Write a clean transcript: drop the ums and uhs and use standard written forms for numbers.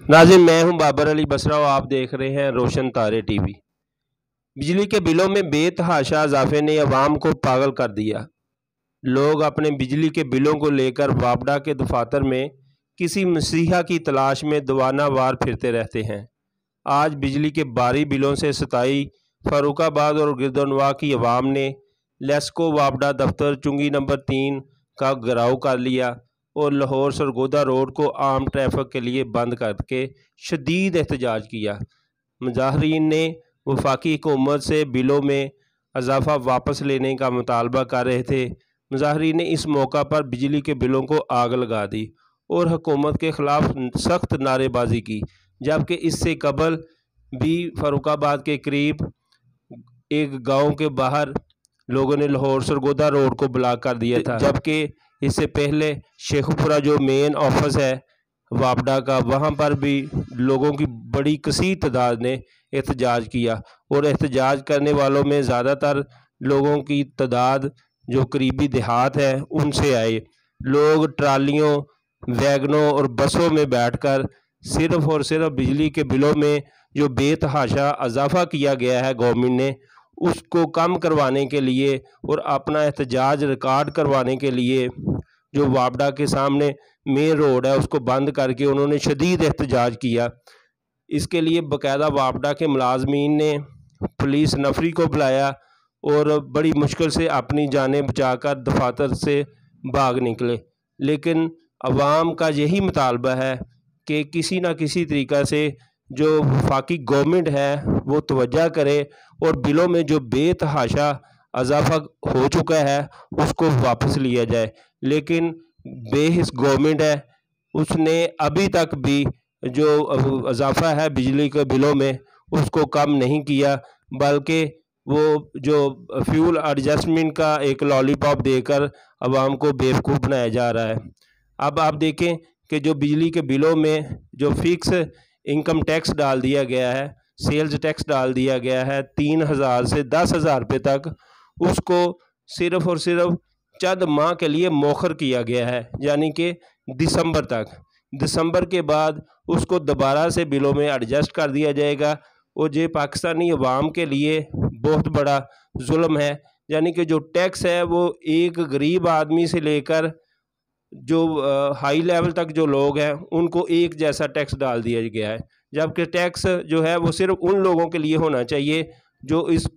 नाज़रीन, मैं हूं बाबर अली बसरा और आप देख रहे हैं रोशन तारे टीवी। बिजली के बिलों में बेतहाशा इजाफे ने अवाम को पागल कर दिया। लोग अपने बिजली के बिलों को लेकर वापडा के दफातर में किसी मसीहा की तलाश में दीवाना वार फिरते रहते हैं। आज बिजली के भारी बिलों से सताई फर्रुखाबाद और गिरदनवा की अवाम ने लेस्को वापडा दफ्तर चुंगी नंबर 3 का घेराव कर लिया और लाहौर सरगोदा रोड को आम ट्रैफिक के लिए बंद करके शदीद एहतजाज किया। मुजाहरीन ने वफाकी हुकूमत से बिलों में इजाफा वापस लेने का मुतालबा कर रहे थे। मुजाहरीन ने इस मौका पर बिजली के बिलों को आग लगा दी और हुकूमत के ख़िलाफ़ सख्त नारेबाजी की, जबकि इससे कबल भी फर्रुखाबाद के करीब एक गांव के बाहर लोगों ने लाहौर सरगोदा रोड को ब्लॉक कर दिया था, जबकि इससे पहले शेखुपुरा जो मेन ऑफिस है वापडा का, वहां पर भी लोगों की बड़ी कसीर तादाद ने एहतजाज किया और एहतजाज करने वालों में ज़्यादातर लोगों की तादाद जो करीबी देहात है उनसे आए। लोग ट्रालियों, वैगनों और बसों में बैठकर सिर्फ और सिर्फ बिजली के बिलों में जो बेतहाशा इजाफा किया गया है गवर्नमेंट ने, उसको कम करवाने के लिए और अपना एहतजाज रिकॉर्ड करवाने के लिए जो वापडा के सामने मेन रोड है उसको बंद करके उन्होंने शदीद एहतजाज किया। इसके लिए बाकायदा वापडा के मुलाजमीन ने पुलिस नफरी को बुलाया और बड़ी मुश्किल से अपनी जानें बचाकर दफातर से भाग निकले। लेकिन अवाम का यही मुतालबा है कि किसी न किसी तरीक़ा से जो वफाकी गवर्नमेंट है वो तवज्जो करे और बिलों में जो बेतहाशा इजाफा हो चुका है उसको वापस लिया जाए। लेकिन बेहिस गवर्नमेंट है, उसने अभी तक भी जो इजाफा है बिजली के बिलों में उसको कम नहीं किया, बल्कि वो जो फ्यूल एडजस्टमेंट का एक लॉलीपॉप देकर अवाम को बेवकूफ़ बनाया जा रहा है। अब आप देखें कि जो बिजली के बिलों में जो फिक्स इनकम टैक्स डाल दिया गया है, सेल्स टैक्स डाल दिया गया है 3000 से 10,000 रुपये तक, उसको सिर्फ़ और सिर्फ चंद माह के लिए मौखर किया गया है, यानी कि दिसंबर तक। दिसंबर के बाद उसको दोबारा से बिलों में एडजस्ट कर दिया जाएगा और ये पाकिस्तानी अवाम के लिए बहुत बड़ा जुल्म है। यानी कि जो टैक्स है वो एक गरीब आदमी से लेकर जो हाई लेवल तक जो लोग हैं उनको एक जैसा टैक्स डाल दिया गया है, जबकि टैक्स जो है वो सिर्फ उन लोगों के लिए होना चाहिए जो इसको